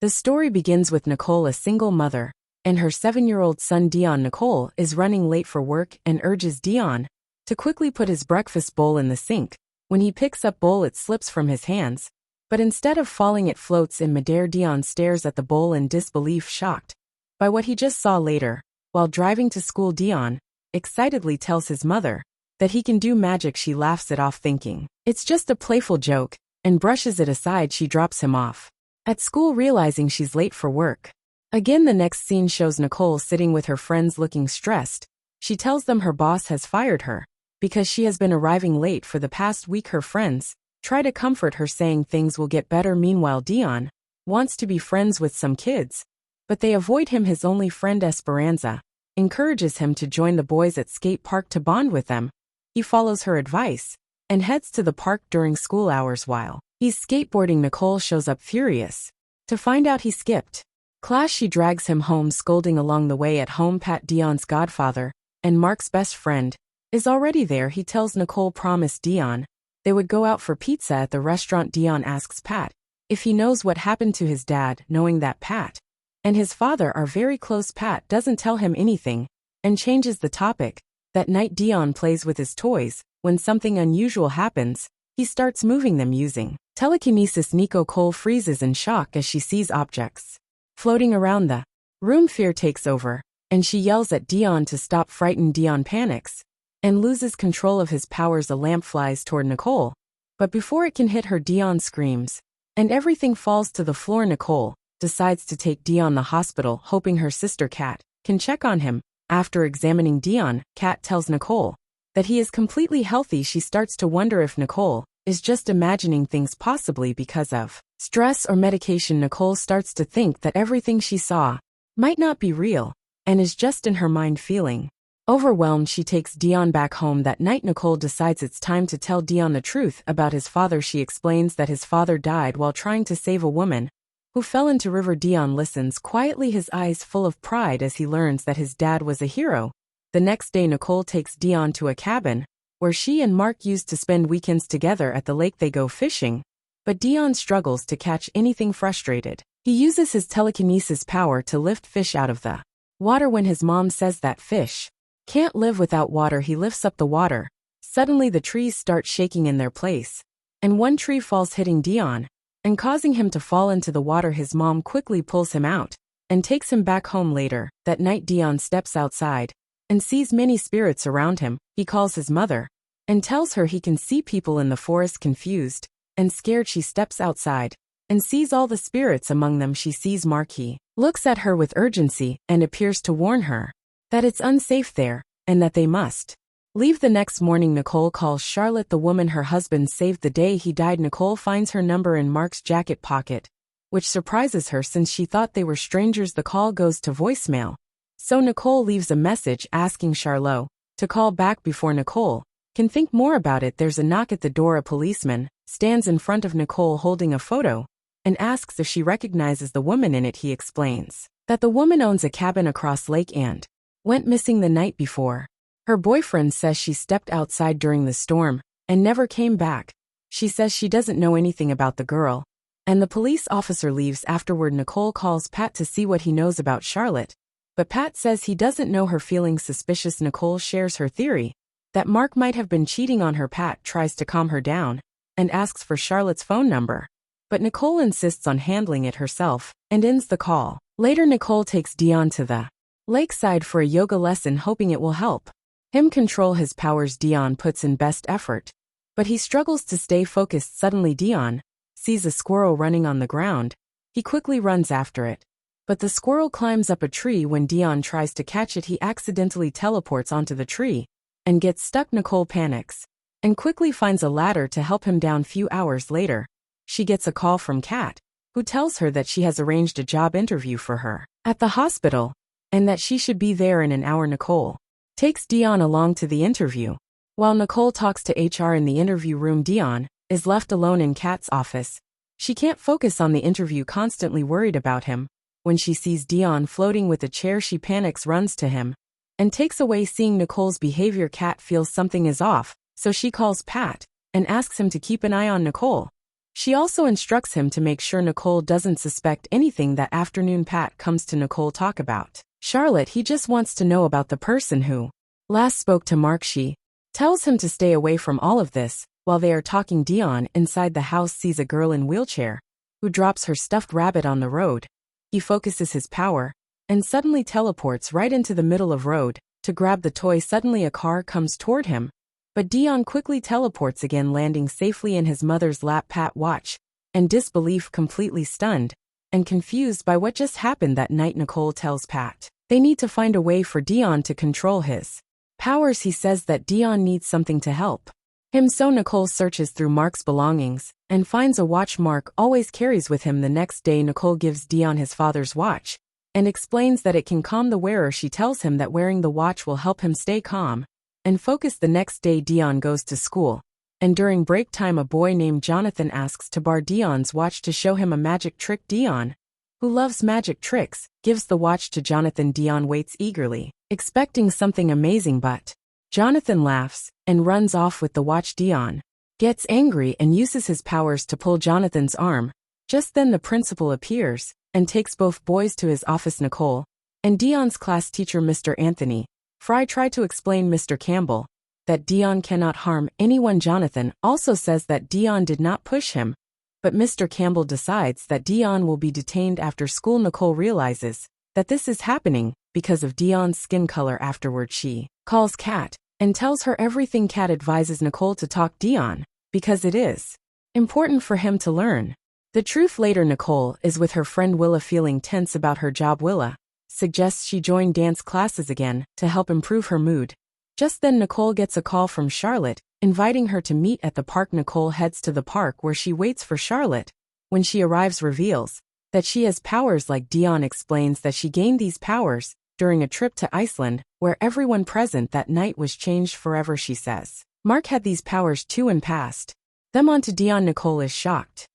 The story begins with Nicole, a single mother, and her 7-year-old son Dion. Nicole is running late for work and urges Dion to quickly put his breakfast bowl in the sink. When he picks up bowl, it slips from his hands, but instead of falling it floats in midair. Dion stares at the bowl in disbelief, shocked by what he just saw. Later, while driving to school, Dion excitedly tells his mother that he can do magic. She laughs it off, thinking it's just a playful joke, and brushes it aside. She drops him off at school, realizing she's late for work. Again, the next scene shows Nicole sitting with her friends looking stressed. She tells them her boss has fired her because she has been arriving late for the past week. Her friends try to comfort her, saying things will get better. Meanwhile, Dion wants to be friends with some kids, but they avoid him. His only friend, Esperanza, encourages him to join the boys at skate park to bond with them. He follows her advice and heads to the park during school hours. While he's skateboarding, Nicole shows up, furious to find out he skipped class. She drags him home, scolding. Along the way at home, Pat, Dion's godfather and Mark's best friend, is already there. He tells Nicole promised Dion they would go out for pizza at the restaurant. Dion asks Pat if he knows what happened to his dad, knowing that Pat and his father are very close. Pat doesn't tell him anything and changes the topic. That night, Dion plays with his toys. When something unusual happens, he starts moving them using telekinesis. Nicole freezes in shock as she sees objects floating around the room. Fear takes over, and she yells at Dion to stop. Frightened, Dion panics and loses control of his powers. A lamp flies toward Nicole, but before it can hit her, Dion screams, and everything falls to the floor. Nicole decides to take Dion to the hospital, hoping her sister Kat can check on him. After examining Dion, Kat tells Nicole that he is completely healthy. She starts to wonder if Nicole is just imagining things, possibly because of stress or medication. Nicole starts to think that everything she saw might not be real and is just in her mind. Feeling overwhelmed, she takes Dion back home. That night, Nicole decides it's time to tell Dion the truth about his father. She explains that his father died while trying to save a woman who fell into river. Dion listens quietly, his eyes full of pride as he learns that his dad was a hero. The next day, Nicole takes Dion to a cabin where she and Mark used to spend weekends together. At the lake, they go fishing, but Dion struggles to catch anything. Frustrated, he uses his telekinesis power to lift fish out of the water. When his mom says that fish can't live without water, he lifts up the water. Suddenly, the trees start shaking in their place, and one tree falls, hitting Dion and causing him to fall into the water. His mom quickly pulls him out and takes him back home. Later that night, Dion steps outside and sees many spirits around him. He calls his mother and tells her he can see people in the forest. Confused and scared, she steps outside and sees all the spirits. Among them, she sees Mark. He looks at her with urgency and appears to warn her that it's unsafe there and that they must leave. The next morning, Nicole calls Charlotte, the woman her husband saved the day he died. Nicole finds her number in Mark's jacket pocket, which surprises her since she thought they were strangers. The call goes to voicemail, so Nicole leaves a message asking Charlotte to call back before Nicole can think more about it. There's a knock at the door. A policeman stands in front of Nicole holding a photo and asks if she recognizes the woman in it. He explains that the woman owns a cabin across lake and went missing the night before. Her boyfriend says she stepped outside during the storm and never came back. She says she doesn't know anything about the girl, and the police officer leaves. Afterward, Nicole calls Pat to see what he knows about Charlotte, but Pat says he doesn't know her. Feeling suspicious, Nicole shares her theory that Mark might have been cheating on her. Pat tries to calm her down and asks for Charlotte's phone number, but Nicole insists on handling it herself and ends the call. Later, Nicole takes Dion to the lakeside for a yoga lesson, hoping it will help him control his powers. Dion puts in best effort, but he struggles to stay focused. Suddenly, Dion sees a squirrel running on the ground. He quickly runs after it, but the squirrel climbs up a tree. When Dion tries to catch it, he accidentally teleports onto the tree and gets stuck. Nicole panics and quickly finds a ladder to help him down. Few hours later, she gets a call from Kat, who tells her that she has arranged a job interview for her at the hospital and that she should be there in an hour. Nicole takes Dion along to the interview. While Nicole talks to HR in the interview room, Dion is left alone in Kat's office. She can't focus on the interview, constantly worried about him. When she sees Dion floating with a chair, she panics, runs to him, and takes away. Seeing Nicole's behavior, Kat feels something is off, so she calls Pat and asks him to keep an eye on Nicole. She also instructs him to make sure Nicole doesn't suspect anything that afternoon Pat comes to Nicole talk about. Charlotte, he just wants to know about the person who last spoke to Mark. She tells him to stay away from all of this. While they are talking, Dion inside the house sees a girl in wheelchair who drops her stuffed rabbit on the road. He focuses his power and suddenly teleports right into the middle of road to grab the toy. Suddenly a car comes toward him, but Dion quickly teleports again, landing safely in his mother's lap. Pat watch and disbelief, completely stunned and confused by what just happened that night. Nicole tells Pat they need to find a way for Dion to control his powers. He says that Dion needs something to help him, so Nicole searches through Mark's belongings and finds a watch Mark always carries with him. The next day, Nicole gives Dion his father's watch and explains that it can calm the wearer. She tells him that wearing the watch will help him stay calm and focus. The next day, Dion goes to school, and during break time a boy named Jonathan asks to borrow Dion's watch to show him a magic trick. Dion, who loves magic tricks, gives the watch to Jonathan. Dion waits eagerly, expecting something amazing, but Jonathan laughs and runs off with the watch. Dion gets angry and uses his powers to pull Jonathan's arm. Just then the principal appears and takes both boys to his office. Nicole and Dion's class teacher, Mr. Anthony Fry, try to explain Mr. Campbell that Dion cannot harm anyone. Jonathan also says that Dion did not push him, but Mr. Campbell decides that Dion will be detained after school. Nicole realizes that this is happening because of Dion's skin color. Afterward, she calls Kat and tells her everything. Kat advises Nicole to talk Dion because it is important for him to learn the truth later. Nicole is with her friend Willa, feeling tense about her job. Willa suggests she join dance classes again to help improve her mood. Just then Nicole gets a call from Charlotte, inviting her to meet at the park. Nicole heads to the park where she waits for Charlotte. When she arrives, reveals that she has powers like Dion. Explains that she gained these powers during a trip to Iceland, where everyone present that night was changed forever. She says Mark had these powers too and passed them on to Dion. Nicole is shocked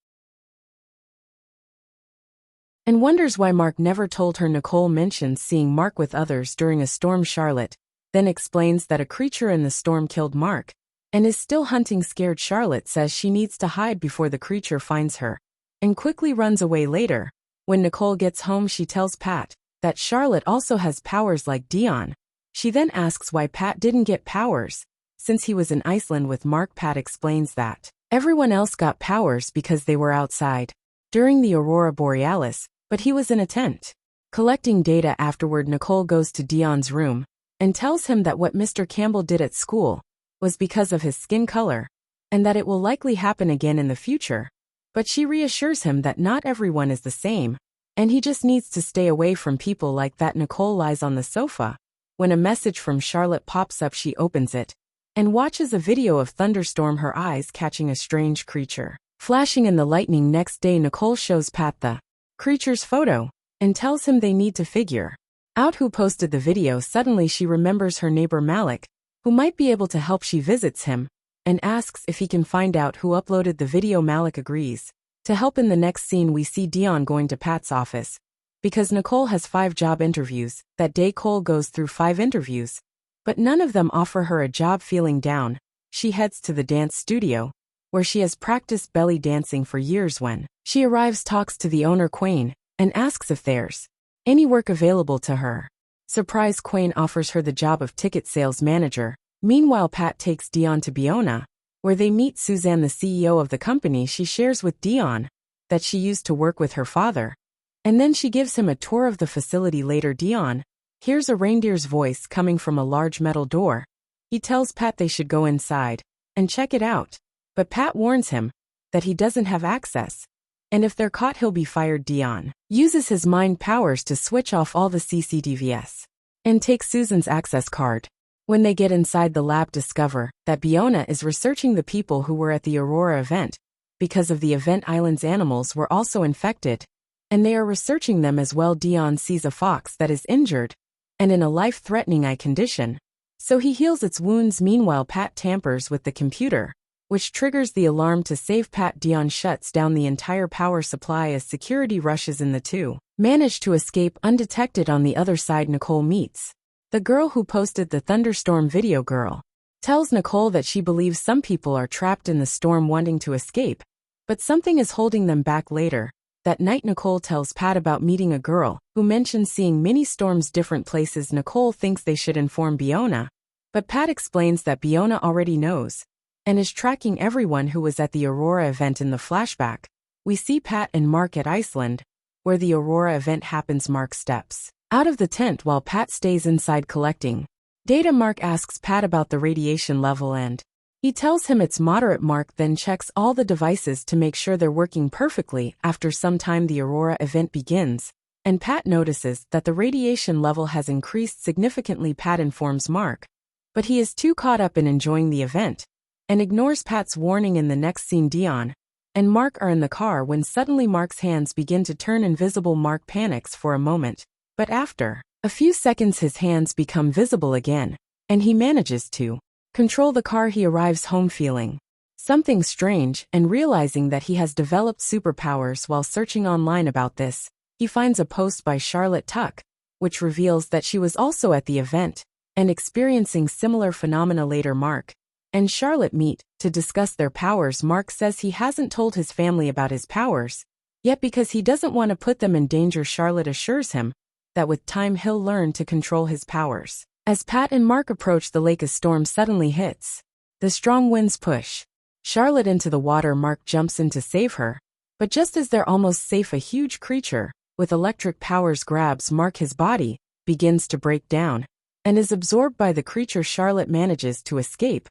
and wonders why Mark never told her. Nicole mentions seeing Mark with others during a storm. Charlotte then explains that a creature in the storm killed Mark and is still hunting. Scared, Charlotte says she needs to hide before the creature finds her and quickly runs away. Later, when Nicole gets home, she tells Pat that Charlotte also has powers like Dion. She then asks why Pat didn't get powers since he was in Iceland with Mark. Pat explains that everyone else got powers because they were outside during the aurora borealis, but he was in a tent collecting data. Afterward, Nicole goes to Dion's room and tells him that what Mr. Campbell did at school was because of his skin color and that it will likely happen again in the future. But she reassures him that not everyone is the same, and he just needs to stay away from people like that. Nicole lies on the sofa when a message from Charlotte pops up. She opens it and watches a video of thunderstorm, her eyes catching a strange creature flashing in the lightning. Next day, Nicole shows Pat the creature's photo and tells him they need to figure out who posted the video. Suddenly she remembers her neighbor Malik, who might be able to help. She visits him and asks if he can find out who uploaded the video. Malik agrees to help. In the next scene, we see Dion going to Pat's office because Nicole has 5 job interviews. That day, Cole goes through 5 interviews, but none of them offer her a job. Feeling down, she heads to the dance studio where she has practiced belly dancing for years. When she arrives, talks to the owner Quayne and asks if there's any work available to her. Surprised, Quayne offers her the job of ticket sales manager. Meanwhile, Pat takes Dion to Biona, where they meet Suzanne, the CEO of the company. She shares with Dion that she used to work with her father, and then she gives him a tour of the facility. Later, Dion hears a reindeer's voice coming from a large metal door. He tells Pat they should go inside and check it out, but Pat warns him that he doesn't have access, and if they're caught he'll be fired. Dion uses his mind powers to switch off all the CCTVs and takes Susan's access card. When they get inside the lab, discover that Biona is researching the people who were at the Aurora event. Because of the event, Island's animals were also infected, and they are researching them as well. Dion sees a fox that is injured and in a life-threatening eye condition, so he heals its wounds. Meanwhile, Pat tampers with the computer, which triggers the alarm to save Pat. Dion shuts down the entire power supply as security rushes in. The two manage to escape undetected. On the other side, Nicole meets the girl who posted the thunderstorm video. Girl tells Nicole that she believes some people are trapped in the storm wanting to escape, But something is holding them back later. That night Nicole tells Pat about meeting a girl, who mentions seeing mini storms different places. Nicole thinks they should inform Biona, but Pat explains that Biona already knows, and is tracking everyone who was at the Aurora event. In the flashback, we see Pat and Mark at Iceland, where the Aurora event happens. Mark steps out of the tent while Pat stays inside collecting data. Mark asks Pat about the radiation level and he tells him it's moderate. Mark then checks all the devices to make sure they're working perfectly. After some time the Aurora event begins, and Pat notices that the radiation level has increased significantly. Pat informs Mark, but he is too caught up in enjoying the event, and ignores Pat's warning. In the next scene Dion and Mark are in the car when suddenly Mark's hands begin to turn invisible. Mark panics for a moment, but after a few seconds his hands become visible again, and he manages to control the car. He arrives home feeling something strange and realizing that he has developed superpowers. While searching online about this, he finds a post by Charlotte Tuck, which reveals that she was also at the event and experiencing similar phenomena. Later Mark and Charlotte meet to discuss their powers. Mark says he hasn't told his family about his powers yet because he doesn't want to put them in danger. Charlotte assures him that with time he'll learn to control his powers. As Pat and Mark approach the lake, a storm suddenly hits. The strong winds push Charlotte into the water. Mark jumps in to save her, but just as they're almost safe, a huge creature with electric powers grabs Mark. His body begins to break down and is absorbed by the creature. Charlotte manages to escape,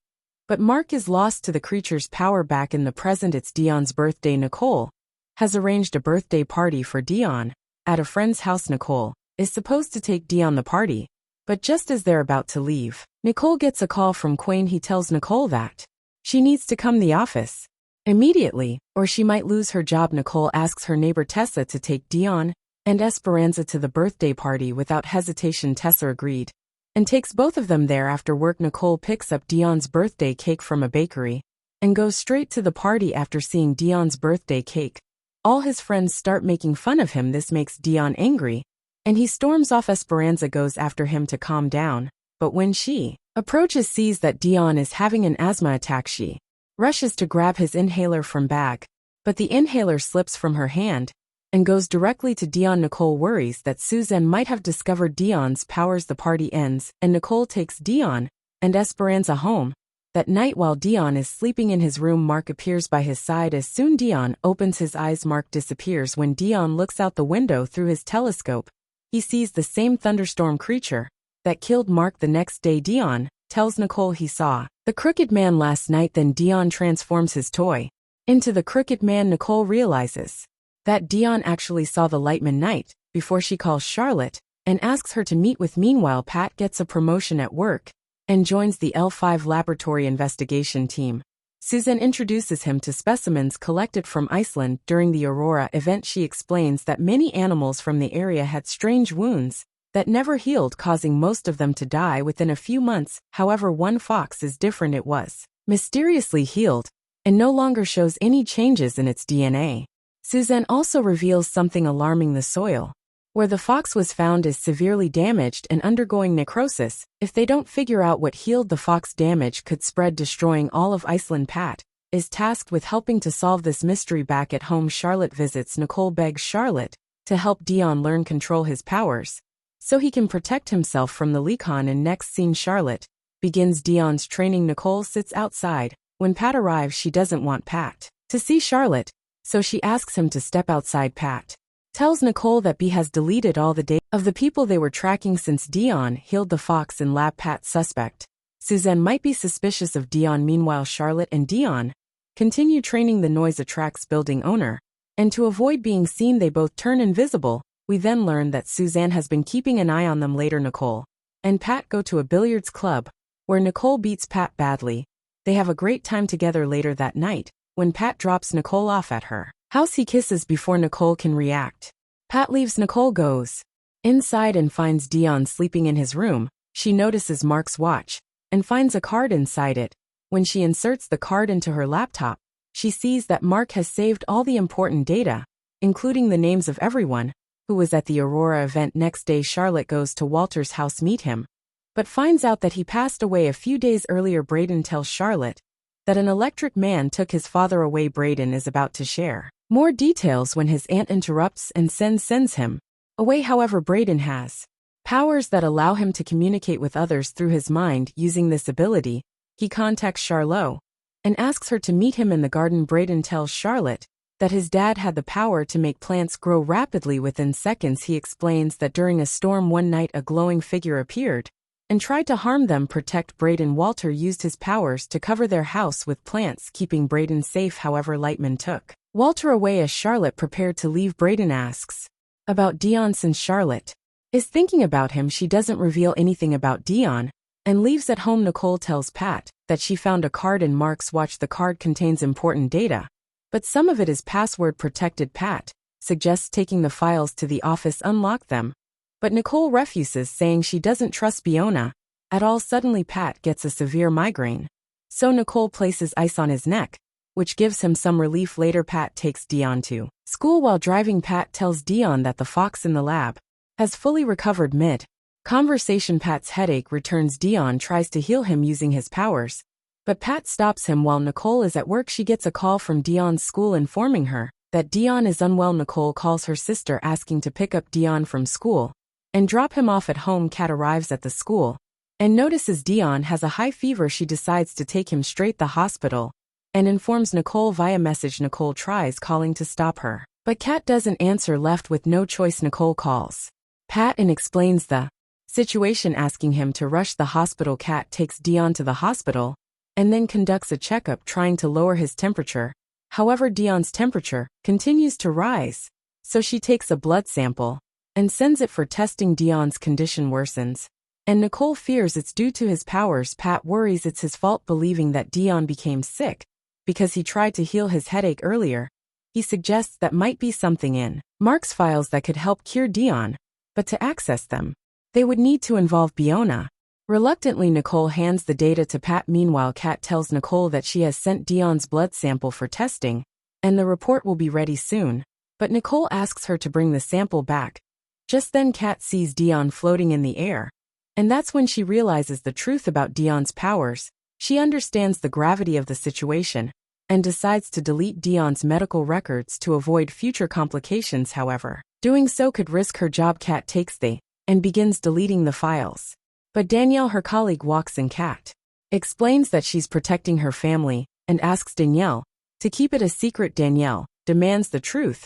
but Mark is lost to the creature's power. Back in the present, it's Dion's birthday. Nicole has arranged a birthday party for Dion at a friend's house. Nicole is supposed to take Dion the party, but just as they're about to leave, Nicole gets a call from Quayne. He tells Nicole that she needs to come to the office immediately, or she might lose her job. Nicole asks her neighbor Tessa to take Dion and Esperanza to the birthday party. Without hesitation, Tessa agreed and takes both of them there. After work, Nicole picks up Dion's birthday cake from a bakery and goes straight to the party. After seeing Dion's birthday cake, all his friends start making fun of him. This makes Dion angry, and he storms off. Esperanza goes after him to calm down, but when she approaches, sees that Dion is having an asthma attack. She rushes to grab his inhaler from bag, but the inhaler slips from her hand and goes directly to Dion. Nicole worries that Suzanne might have discovered Dion's powers. The party ends, and Nicole takes Dion and Esperanza home. That night, while Dion is sleeping in his room, Mark appears by his side. As soon Dion opens his eyes, Mark disappears. When Dion looks out the window through his telescope, he sees the same thunderstorm creature that killed Mark. The next day, Dion tells Nicole he saw the Crooked Man last night. Then Dion transforms his toy into the Crooked Man. Nicole realizes that Dion actually saw the Lightman Knight before she calls Charlotte and asks her to meet with. Meanwhile, Pat gets a promotion at work and joins the L5 laboratory investigation team. Suzanne introduces him to specimens collected from Iceland during the Aurora event. She explains that many animals from the area had strange wounds that never healed, causing most of them to die within a few months. However, one fox is different. It was mysteriously healed and no longer shows any changes in its DNA. Suzanne also reveals something alarming: the soil where the fox was found is severely damaged and undergoing necrosis. If they don't figure out what healed the fox, damage could spread, destroying all of Iceland. Pat is tasked with helping to solve this mystery. Back at home, Charlotte visits Nicole, begs Charlotte to help Dion learn control his powers so he can protect himself from the Leacon. In next scene, Charlotte begins Dion's training. Nicole sits outside. When Pat arrives, she doesn't want Pat to see Charlotte, so she asks him to step outside. Pat tells Nicole that B has deleted all the data of the people they were tracking since Dion healed the fox in lab. Pat suspect Suzanne might be suspicious of Dion. Meanwhile, Charlotte and Dion continue training the noise attracts building owner, and to avoid being seen they both turn invisible. We then learn that Suzanne has been keeping an eye on them. Later, Nicole and Pat go to a billiards club where Nicole beats Pat badly. They have a great time together. Later that night, when Pat drops Nicole off at her house, he kisses before Nicole can react. Pat leaves. Nicole goes inside and finds Dion sleeping in his room. She notices Mark's watch and finds a card inside it. When she inserts the card into her laptop, she sees that Mark has saved all the important data, including the names of everyone who was at the Aurora event. Next day, Charlotte goes to Walter's house meet him, but finds out that he passed away a few days earlier. Braden tells Charlotte that an electric man took his father away. Brayden is about to share more details when his aunt interrupts and sends him away. However, Brayden has powers that allow him to communicate with others through his mind. Using this ability, he contacts Charlotte and asks her to meet him in the garden. Brayden tells Charlotte that his dad had the power to make plants grow rapidly within seconds. He explains that during a storm one night a glowing figure appeared and tried to harm them. Protect Brayden. Walter used his powers to cover their house with plants, keeping Brayden safe. However, Lightman took Walter away as Charlotte prepared to leave. Brayden asks about Dion. Since Charlotte is thinking about him, she doesn't reveal anything about Dion and leaves at home. Nicole tells Pat that she found a card in Mark's watch. The card contains important data, but some of it is password protected. Pat suggests taking the files to the office, unlock them, but Nicole refuses, saying she doesn't trust Biona at all. Suddenly, Pat gets a severe migraine, so Nicole places ice on his neck, which gives him some relief. Later, Pat takes Dion to school. While driving, Pat tells Dion that the fox in the lab has fully recovered. Mid-conversation, Pat's headache returns. Dion tries to heal him using his powers, but Pat stops him. While Nicole is at work, she gets a call from Dion's school informing her that Dion is unwell. Nicole calls her sister asking to pick up Dion from school and drop him off at home. Kat arrives at the school and notices Dion has a high fever. She decides to take him straight to the hospital and informs Nicole via message. Nicole tries calling to stop her, but Kat doesn't answer. Left with no choice, Nicole calls Pat and explains the situation, asking him to rush the hospital. Kat takes Dion to the hospital and then conducts a checkup, trying to lower his temperature. However, Dion's temperature continues to rise, so she takes a blood sample and sends it for testing. Dion's condition worsens, and Nicole fears it's due to his powers. Pat worries it's his fault, believing that Dion became sick because he tried to heal his headache earlier. He suggests that might be something in Mark's files that could help cure Dion, but to access them, they would need to involve Biona. Reluctantly, Nicole hands the data to Pat. Meanwhile, Kat tells Nicole that she has sent Dion's blood sample for testing, and the report will be ready soon, but Nicole asks her to bring the sample back. Just then, Kat sees Dion floating in the air, and that's when she realizes the truth about Dion's powers. She understands the gravity of the situation and decides to delete Dion's medical records to avoid future complications. However, doing so could risk her job. Kat takes the and begins deleting the files, but Danielle, her colleague, walks in. Kat explains that she's protecting her family and asks Danielle to keep it a secret. Danielle demands the truth,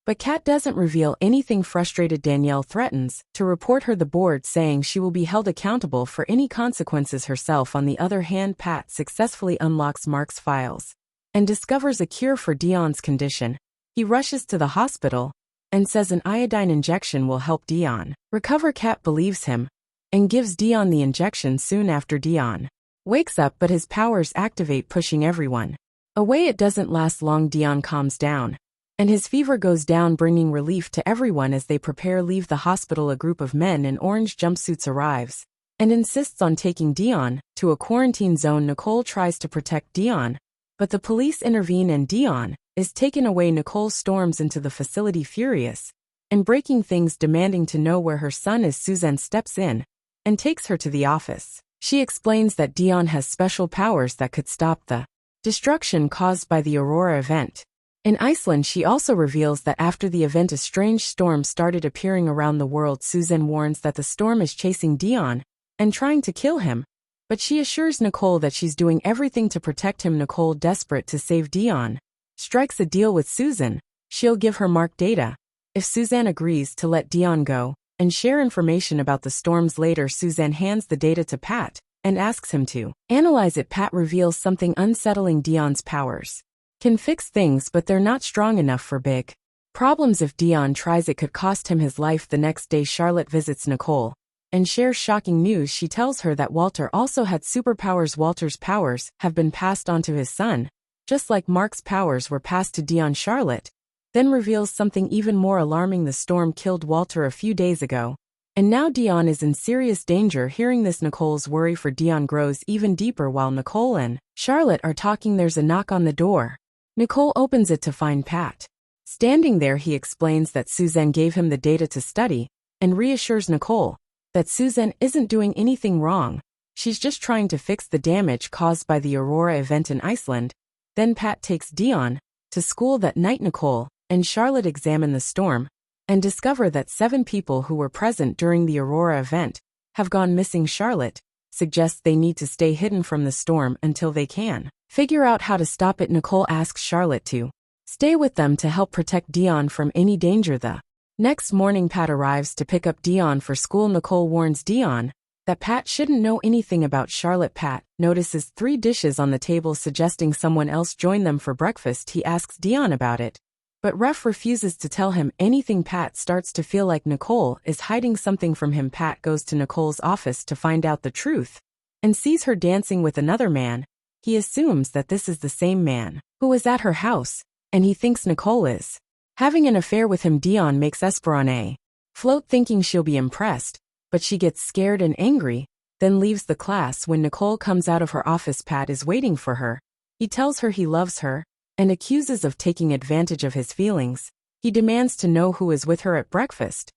but Kat doesn't reveal anything. Frustrated, Danielle threatens to report her the board, saying she will be held accountable for any consequences herself. On the other hand, Pat successfully unlocks Mark's files and discovers a cure for Dion's condition. He rushes to the hospital and says an iodine injection will help Dion recover. Kat believes him and gives Dion the injection. Soon after, Dion wakes up, but his powers activate, pushing everyone away. It doesn't last long. Dion calms down, and his fever goes down, bringing relief to everyone. As they prepare to leave the hospital, a group of men in orange jumpsuits arrives and insists on taking Dion to a quarantine zone. Nicole tries to protect Dion, but the police intervene and Dion is taken away. Nicole storms into the facility, furious and breaking things, demanding to know where her son is. Suzanne steps in and takes her to the office. She explains that Dion has special powers that could stop the destruction caused by the Aurora event in Iceland. She also reveals that after the event, a strange storm started appearing around the world. Suzanne warns that the storm is chasing Dion and trying to kill him, but she assures Nicole that she's doing everything to protect him. Nicole, desperate to save Dion, strikes a deal with Suzanne. She'll give her Mark data if Suzanne agrees to let Dion go and share information about the storms. Later, Suzanne hands the data to Pat and asks him to analyze it. Pat reveals something unsettling: Dion's powers can fix things, but they're not strong enough for big problems. If Dion tries, it could cost him his life. The next day, Charlotte visits Nicole and shares shocking news. She tells her that Walter also had superpowers. Walter's powers have been passed on to his son, just like Mark's powers were passed to Dion. Charlotte then reveals something even more alarming: the storm killed Walter a few days ago, and now Dion is in serious danger. Hearing this, Nicole's worry for Dion grows even deeper. While Nicole and Charlotte are talking, there's a knock on the door. Nicole opens it to find Pat standing there. He explains that Suzanne gave him the data to study and reassures Nicole that Suzanne isn't doing anything wrong. She's just trying to fix the damage caused by the Aurora event in Iceland. Then Pat takes Dion to school that night. Nicole and Charlotte examine the storm and discover that 7 people who were present during the Aurora event have gone missing. Charlotte suggests they need to stay hidden from the storm until they can figure out how to stop it. Nicole asks Charlotte to stay with them to help protect Dion from any danger. The next morning, Pat arrives to pick up Dion for school. Nicole warns Dion that Pat shouldn't know anything about Charlotte. Pat notices 3 dishes on the table, suggesting someone else join them for breakfast. He asks Dion about it, but Ref refuses to tell him anything. Pat starts to feel like Nicole is hiding something from him. Pat goes to Nicole's office to find out the truth and sees her dancing with another man. He assumes that this is the same man who was at her house, and he thinks Nicole is having an affair with him. Dion makes Esperanza float, thinking she'll be impressed, but she gets scared and angry, then leaves the class. When Nicole comes out of her office, Pat is waiting for her. He tells her he loves her and accuses of taking advantage of his feelings. He demands to know who is with her at breakfast,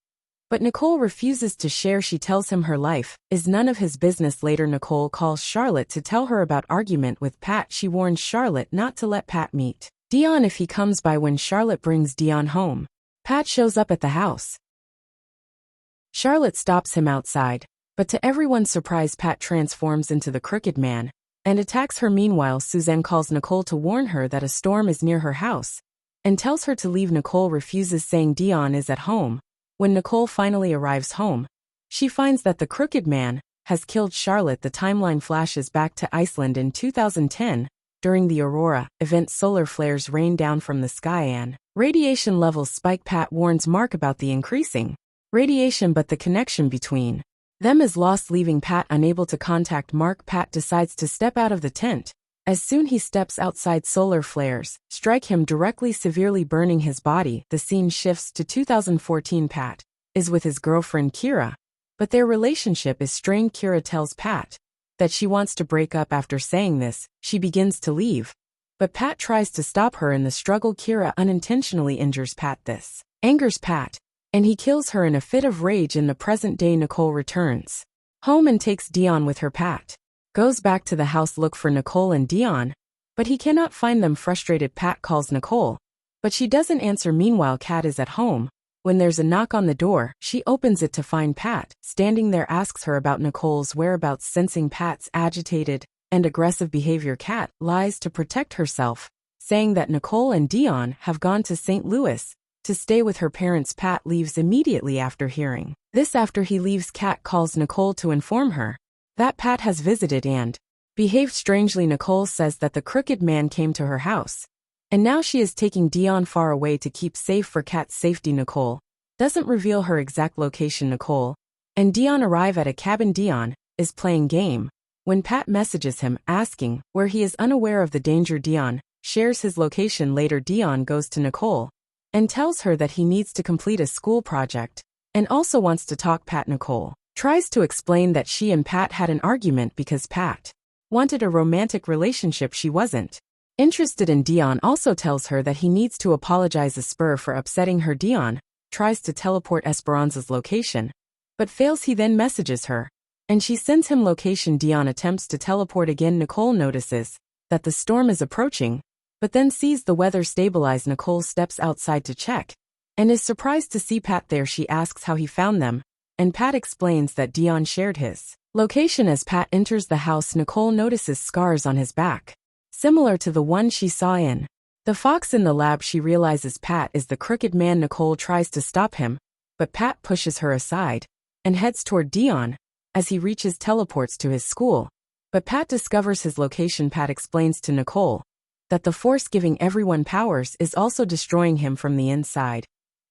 but Nicole refuses to share. She tells him her life is none of his business. Later, Nicole calls Charlotte to tell her about argument with Pat. She warns Charlotte not to let Pat meet Dion if he comes by. When Charlotte brings Dion home, Pat shows up at the house. Charlotte stops him outside, but to everyone's surprise, Pat transforms into the Crooked Man and attacks her. Meanwhile, Suzanne calls Nicole to warn her that a storm is near her house and tells her to leave. Nicole refuses, saying Dion is at home. When Nicole finally arrives home, she finds that the Crooked Man has killed Charlotte. The timeline flashes back to Iceland in 2010. During the Aurora event, solar flares rain down from the sky and radiation levels spike. Pat warns Mark about the increasing radiation, but the connection between them is lost, leaving Pat unable to contact Mark. Pat decides to step out of the tent. As soon he steps outside, solar flares strike him directly, severely burning his body. The scene shifts to 2014. Pat is with his girlfriend Kira, but their relationship is strained. Kira tells Pat that she wants to break up. After saying this, she begins to leave, but Pat tries to stop her. In the struggle, Kira unintentionally injures Pat. This angers Pat, and he kills her in a fit of rage. In the present day, Nicole returns home and takes Dion with her. Pat goes back to the house, look for Nicole and Dion, but he cannot find them. Frustrated, Pat calls Nicole, but she doesn't answer. Meanwhile, Kat is at home. When there's a knock on the door, she opens it to find Pat standing there, asks her about Nicole's whereabouts. Sensing Pat's agitated and aggressive behavior, Kat lies to protect herself, saying that Nicole and Dion have gone to St. Louis to stay with her parents. Pat leaves immediately after hearing this. After he leaves, Kat calls Nicole to inform her that Pat has visited and behaved strangely. Nicole says that the Crooked Man came to her house, and now she is taking Dion far away to keep safe for Kat's safety. Nicole doesn't reveal her exact location. Nicole and Dion arrive at a cabin. Dion is playing game when Pat messages him asking where he is, unaware of the danger. Dion shares his location. Later, Dion goes to Nicole and tells her that he needs to complete a school project and also wants to talk. Nicole tries to explain that she and Pat had an argument because Pat wanted a romantic relationship she wasn't interested in. Dion also tells her that he needs to apologize to Spur for upsetting her. Dion tries to teleport Esperanza's location, but fails. He then messages her, and she sends him location. Dion attempts to teleport again. Nicole notices that the storm is approaching, but then sees the weather stabilize. Nicole steps outside to check, and is surprised to see Pat there. She asks how he found them, and Pat explains that Dion shared his location. As Pat enters the house, Nicole notices scars on his back, similar to the one she saw in the fox in the lab. She realizes Pat is the Crooked Man. Nicole tries to stop him, but Pat pushes her aside and heads toward Dion. As he reaches, teleports to his school, but Pat discovers his location. Pat explains to Nicole that the force giving everyone powers is also destroying him from the inside.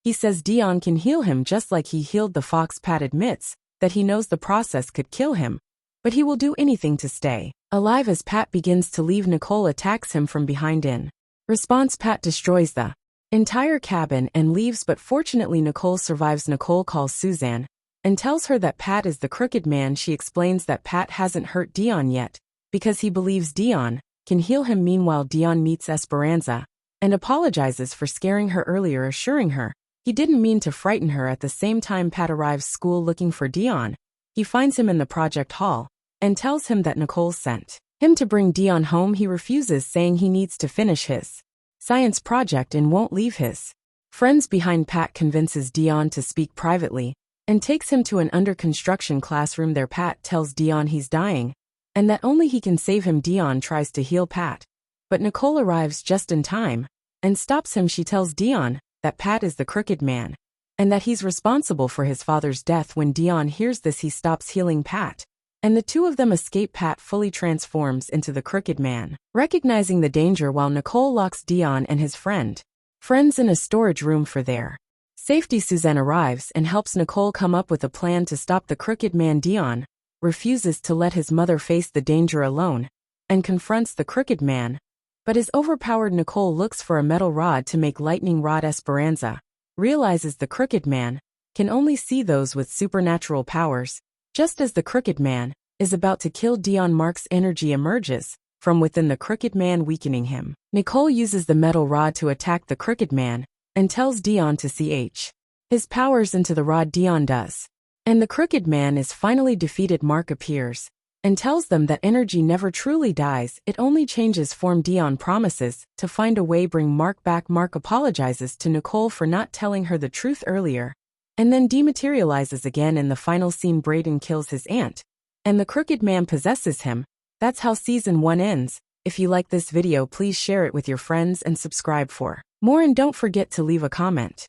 He says Dion can heal him just like he healed the fox. Pat admits that he knows the process could kill him, but he will do anything to stay alive. As Pat begins to leave, Nicole attacks him from behind. In response, Pat destroys the entire cabin and leaves, but fortunately Nicole survives. Nicole calls Suzanne and tells her that Pat is the Crooked Man. She explains that Pat hasn't hurt Dion yet because he believes Dion can heal him. Meanwhile, Dion meets Esperanza and apologizes for scaring her earlier, assuring her he didn't mean to frighten her. At the same time, Pat arrives school looking for Dion. He finds him in the project hall and tells him that Nicole sent him to bring Dion home. He refuses, saying he needs to finish his science project and won't leave his friends behind. Pat convinces Dion to speak privately and takes him to an under-construction classroom there. Pat tells Dion he's dying and that only he can save him. Dion tries to heal Pat, but Nicole arrives just in time and stops him. She tells Dion that Pat is the Crooked Man and that he's responsible for his father's death. When Dion hears this, he stops healing Pat, and the two of them escape. Pat fully transforms into the Crooked Man, recognizing the danger, while Nicole locks Dion and his friends in a storage room for their safety. Suzanne arrives and helps Nicole come up with a plan to stop the Crooked Man. Dion refuses to let his mother face the danger alone and confronts the Crooked Man, but is overpowered. Nicole looks for a metal rod to make lightning rod. Esperanza realizes the Crooked Man can only see those with supernatural powers. Just as the Crooked Man is about to kill Dion, Mark's energy emerges from within the Crooked Man, weakening him. Nicole uses the metal rod to attack the Crooked Man and tells Dion to ch his powers into the rod. Dion does, and the Crooked Man is finally defeated. Mark appears and tells them that energy never truly dies, it only changes form. Dion promises to find a way bring Mark back. Mark apologizes to Nicole for not telling her the truth earlier, and then dematerializes again. In the final scene, Brayden kills his aunt, and the Crooked Man possesses him. That's how Season 1 ends. If you like this video, please share it with your friends and subscribe for more, and don't forget to leave a comment.